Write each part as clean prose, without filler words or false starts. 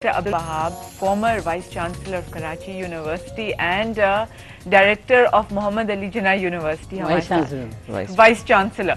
Abdul Wahab, former Vice Chancellor of Karachi University and Director of Muhammad Ali Jinnah University. Vice Chancellor. Vice Chancellor.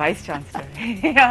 Vice Chancellor.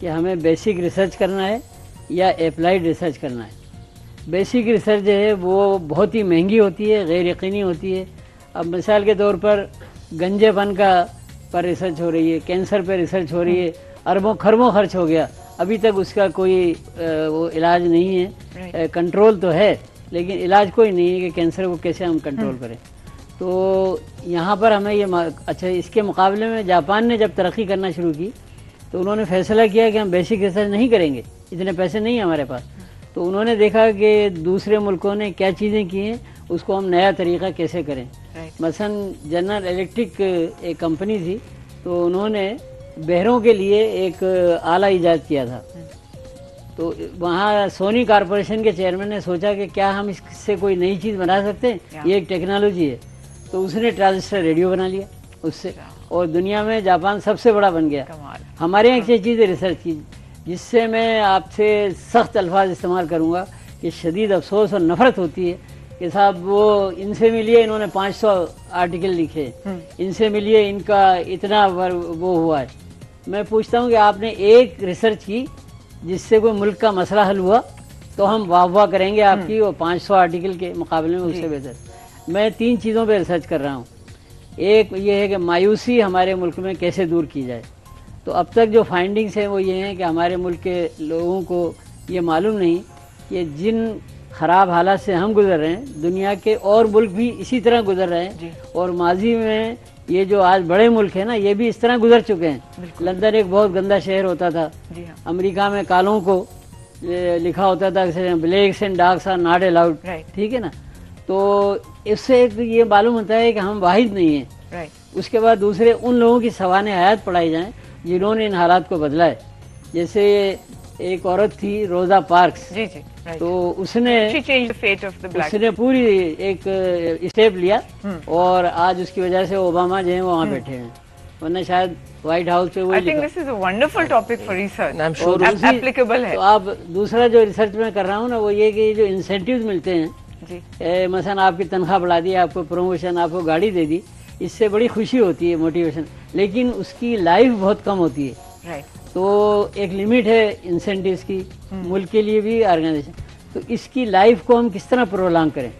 کہ ہمیں basic research کرنا ہے یا applied research کرنا ہے. Basic research جو ہے وہ بہت ہی مہنگی ہوتی ہے, غیر یقینی ہوتی ہے. اب مثال کے طور پر گنجے پن پر ریسرچ ہو رہی ہے, کینسر پہ ریسرچ ہو رہی ہے, اربوں خربوں خرچ ہو گیا, ابھی تک اس کا کوئی وہ علاج نہیں ہے. کنٹرول تو ہے لیکن علاج کوئی نہیں ہے کہ کینسر کو کیسے ہم کنٹرول کریں. تو یہاں پر ہمیں یہ اچھا, اس کے مقابلے میں جاپان نے جب ترقی کرنا شروع کی تو انہوں نے فیصلہ کیا کہ ہم بیسک ریسرچ نہیں کریں گے, اتنے پیسے نہیں ہیں ہمارے پاس. تو انہوں نے دیکھا کہ دوسرے ملکوں نے کیا چیزیں کی ہیں, اس کو ہم نیا طریقہ کیسے کریں. مثلا جنرل الیکٹرک ایک کمپنی تھی, تو انہوں نے بہروں کے لیے ایک آلہ ایجاد کیا تھا. تو وہاں سونی کارپوریشن کے چیئرمین نے سوچا کہ کیا ہم اس سے کوئی نئی چیز بنا سکتے ہیں, یہ ایک ٹیکنالوجی ہے. تو اس نے ٹرانزسٹر ریڈیو بنا لیا اس سے, اور دنیا میں جاپان سب سے بڑا بن گیا. ہمارے یہاں کی چیزیں ریسرچ کی, جس سے میں آپ سے سخت الفاظ استعمال کروں گا کہ شدید افسوس اور نفرت ہوتی ہے کہ صاحب وہ ان سے ملیے, انہوں نے 500 آرٹیکل لکھے, ان سے ملیے, ان کا اتنا وہ ہوا ہے. میں پوچھتا ہوں کہ آپ نے ایک ریسرچ کی جس سے کوئی ملک کا مسئلہ حل ہوا تو ہم واہ واہ کریں گے آپ کی, اور 500 آرٹیکل کے مقابلے میں اس سے بہتر. میں 3 چیزوں پہ ریسرچ کر رہا ہوں. ایک یہ ہے کہ مایوسی ہمارے ملک میں کیسے دور کی جائے. تو اب تک جو فائنڈنگس ہیں وہ یہ ہیں کہ ہمارے ملک کے لوگوں کو یہ معلوم نہیں کہ جن خراب حالات سے ہم گزر رہے ہیں دنیا کے اور ملک بھی اسی طرح گزر رہے ہیں, اور ماضی میں یہ جو آج بڑے ملک ہیں نا یہ بھی اس طرح گزر چکے ہیں. لندن ایک بہت گندا شہر ہوتا تھا, امریکہ میں کالوں کو لکھا ہوتا تھا blacks and darks are not allowed, ٹھیک ہے نا. تو اس سے یہ معلوم ہوتا ہے کہ ہم واحد نہیں ہیں. اس کے بعد دوسرے ان لوگوں کی سوانح حیات پڑھائی جائیں جنہوں نے ان حالات کو بدلا ہے. جیسے ایک عورت تھی روزا پارکس, تو اس نے پوری ایک اسٹیپ لیا, اور آج اس کی وجہ سے اوباما جو ہیں وہ وہاں بیٹھے ہیں, ورنہ شاید وائٹ ہاؤس پہ وہی لکھا. تو آپ دوسرا جو ریسرچ میں کر رہا ہوں نا وہ یہ کہ جو انسینٹیوز ملتے ہیں, مثلا آپ کی تنخواہ بڑھا دی, آپ کو پروموشن, آپ کو گاڑی دے دی, اس سے بڑی خوشی ہوتی ہے, موٹیویشن, لیکن اس کی لائف بہت کم ہوتی ہے. تو ایک لمٹ ہے انسینٹیوز کی, ملک کے لیے بھی, آرگنائزیشن. تو اس کی لائف کو ہم کس طرح پرولانگ کریں,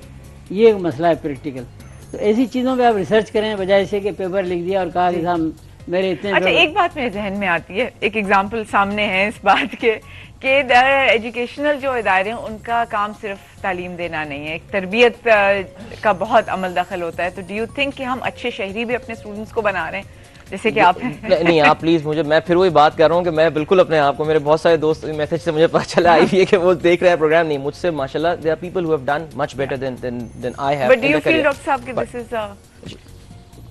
یہ ایک مسئلہ ہے پریکٹیکل. تو ایسی چیزوں پہ آپ ریسرچ کریں بجائے سے کہ پیپر لکھ دیا اور کہا کہ صاحب میرے اتنے. اچھا, ایک بات میرے ذہن میں آتی ہے, ایک ایگزامپل سامنے ہے اس بات کے کہ ایجوکیشنل جو ادارے ہیں ان کا کام صرف تعلیم دینا نہیں ہے, ایک تربیت کا بہت عمل دخل ہوتا ہے. تو ڈو یو تھنک کہ ہم اچھے شہری بھی اپنے اسٹوڈنٹس کو بنا رہے ہیں جیسے کہ آپ ہیں؟ نہیں, آپ پلیز مجھے, میں پھر وہی بات کر رہا ہوں کہ میں بالکل اپنے آپ کو, میرے بہت سارے دوست میسج سے مجھے پتا چلا آئی ہے کہ وہ دیکھ رہے ہیں پروگرام, نہیں مجھ سے ماشاءاللہ there are people who have done much better than I have. But do you feel doctor صاحب کہ this is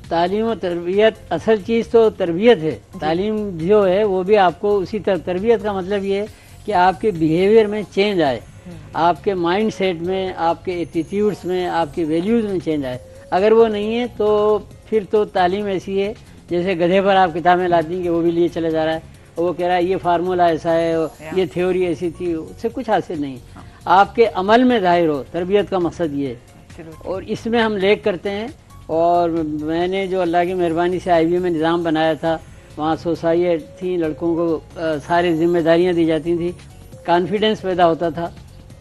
تعلیم و تربیت, اصل چیز تو تربیت ہے. تعلیم جو ہے وہ بھی آپ کو اسی طرح, تربیت کا مطلب یہ ہے کہ آپ کے بیہیویئر میں چینج آئے, آپ کے مائنڈ سیٹ میں, آپ کے ایٹیٹیوڈس میں, آپ کی ویلیوز میں چینج آئے. اگر وہ نہیں ہے تو پھر تو تعلیم ایسی ہے جیسے گدھے پر آپ کتابیں لاتی ہیں کہ وہ بھی لیے چلے جا رہا ہے, اور وہ کہہ رہا ہے یہ فارمولا ایسا ہے, یہ تھیوری ایسی تھی, اس سے کچھ حاصل نہیں. آپ کے عمل میں ظاہر ہو, تربیت کا مقصد یہ ہے, اور اس میں ہم لیک کرتے ہیں. اور میں نے جو اللہ کی مہربانی سے IB میں نظام بنایا تھا, وہاں سوسائٹ تھی, لڑکوں کو ساری ذمہ داریاں دی جاتی تھیں, کانفیڈنس پیدا ہوتا تھا.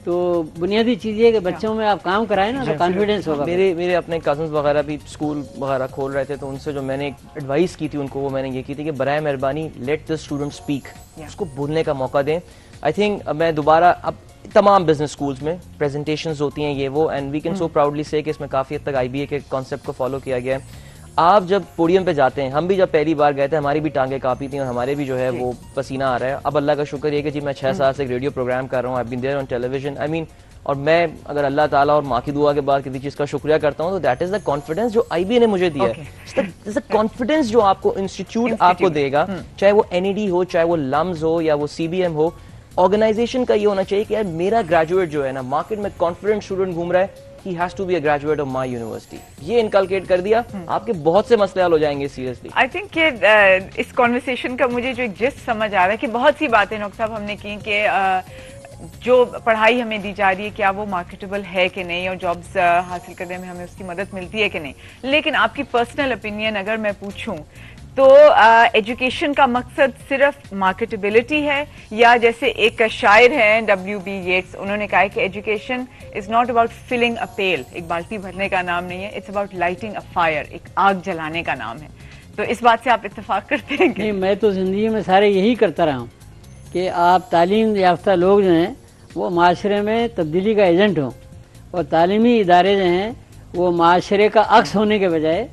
تو بنیادی چیز یہ کہ بچوں میں آپ کام کرائیں نا تو کانفیڈنس ہوگا. میرے اپنے کزنس وغیرہ بھی اسکول وغیرہ کھول رہے تھے, تو ان سے جو میں نے ایڈوائس کی تھی ان کو, وہ میں نے یہ کی تھی کہ برائے مہربانی لیٹ دا اسٹوڈنٹ اسپیک, اس کو بولنے کا موقع دیں. آئی تھنک میں دوبارہ اب تمام بزنس اسکولس میں پریزنٹیشنز ہوتی ہیں یہ وہ, and we can so proudly say کہ اس میں کافی حد تک IBA کے کانسیپٹ کو فالو کیا گیا ہے. آپ جب پوڈیم پہ جاتے ہیں, ہم بھی جب پہلی بار گئے تھے ہماری بھی ٹانگیں کانپی تھیں اور ہمارے بھی جو ہے وہ پسینہ آ رہا ہے. اب اللہ کا شکر یہ کہ جی میں 6 سال سے ایک ریڈیو پروگرام کر رہا ہوں, I've been there on television, I mean, اور میں اگر اللہ تعالیٰ اور ماں کی دعا کے بعد کسی چیز کا شکریہ کرتا ہوں تو دیٹ از دا کانفیڈنس جو IBA نے مجھے دیا ہے. کانفیڈنس جو آپ کو انسٹیٹیوٹ آپ کو دے گا, چاہے وہ NED ہو, چاہے وہ لمز ہو, یا وہ CBM ہو, آرگنائزیشن کا یہ ہونا چاہیے کہ یار میرا گریجویٹ جو ہے نا مارکیٹ میں کانفیڈنٹ اسٹوڈنٹ گھوم رہا ہے, he has to be a graduate of my university. یہ انکلکیٹ کر دیا, آپ کے بہت سے مسئلے حل ہو جائیں گے. سیریسلی آئی تھنک کہ اس کانورسیشن کا مجھے جو ایک جسٹ سمجھ آ رہا ہے کہ بہت سی باتیں ڈاکٹر صاحب ہم نے کی کہ جو پڑھائی ہمیں دی جا رہی ہے کیا وہ مارکیٹیبل ہے کہ نہیں, اور جابس حاصل کرنے میں ہمیں اس کی مدد ملتی ہے کہ نہیں. لیکن آپ کی پرسنل اوپینین اگر میں پوچھوں تو ایجوکیشن کا مقصد صرف مارکیٹیبلٹی ہے یا جیسے ایک شاعر ہیں W.B. Yeats, انہوں نے کہا ہے کہ education is not about filling a pail, ایک بالٹی بھرنے کا نام نہیں ہے, it's about lighting a fire, ایک آگ جلانے کا نام ہے. تو اس بات سے آپ اتفاق کرتے ہیں کہ نہیں, میں تو زندگی میں سارے یہی کرتا رہا ہوں کہ آپ تعلیم یافتہ لوگ جو ہیں وہ معاشرے میں تبدیلی کا ایجنٹ ہوں, اور تعلیمی ادارے جو ہیں وہ معاشرے کا عکس ہونے کے بجائے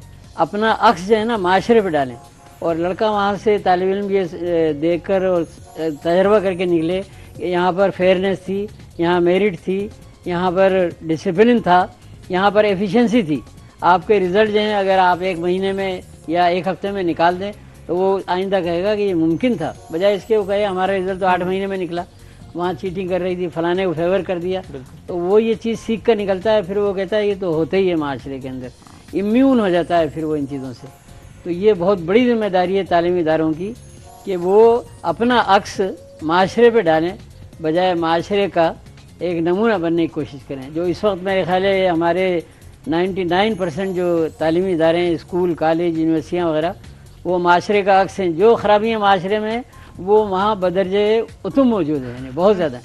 اپنا عکس جو ہے نا معاشرے پہ ڈالیں. اور لڑکا وہاں سے طالب علم یہ دیکھ کر اور تجربہ کر کے نکلے کہ یہاں پر فیئرنیس تھی, یہاں میرٹ تھی, یہاں پر ڈسپلن تھا, یہاں پر ایفیشنسی تھی. آپ کے رزلٹ جو ہیں اگر آپ ایک مہینے میں یا ایک ہفتے میں نکال دیں تو وہ آئندہ کہے گا کہ یہ ممکن تھا, بجائے اس کے وہ کہے ہمارا رزلٹ تو 8 مہینے میں نکلا, وہاں چیٹنگ کر رہی تھی, فلانے کو فیور کر دیا. تو وہ یہ چیز سیکھ کر نکلتا ہے, پھر وہ کہتا ہے یہ تو ہوتا ہی ہے معاشرے کے اندر, امیون ہو جاتا ہے پھر وہ ان چیزوں سے. تو یہ بہت بڑی ذمہ داری ہے تعلیمی اداروں کی کہ وہ اپنا عکس معاشرے پہ ڈالیں بجائے معاشرے کا ایک نمونہ بننے کی کوشش کریں. جو اس وقت میرے خیال ہے ہمارے 99% جو تعلیمی ادارے ہیں, اسکول, کالج, یونیورسٹیاں وغیرہ, وہ معاشرے کا عکس ہیں. جو خرابیاں معاشرے میں وہ وہاں بدرجہ اتم موجود ہیں, یعنی بہت زیادہ.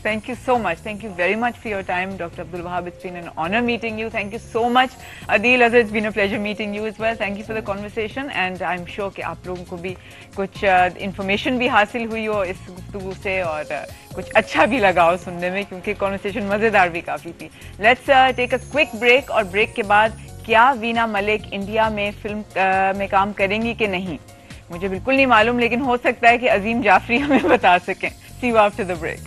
Thank you so much. Thank you very much for your time, Dr. Abdul Wahab. It's been an honor meeting you. Thank you so much. Adil Azhar, it's been a pleasure meeting you as well. Thank you for the conversation. And I'm sure کہ آپ لوگوں کو بھی کچھ information بھی حاصل ہوئی ہو اس گفتگو سے, اور کچھ اچھا بھی لگا ہو سننے میں, کیونکہ کنورسیشن مزیدار بھی کافی تھی. Let's take a quick break, اور بریک کے بعد کیا وینا ملک انڈیا میں فلم میں کام کریں گی کہ نہیں, مجھے بالکل نہیں معلوم, لیکن ہو سکتا ہے کہ عظیم جعفری ہمیں بتا سکیں. See you after the break.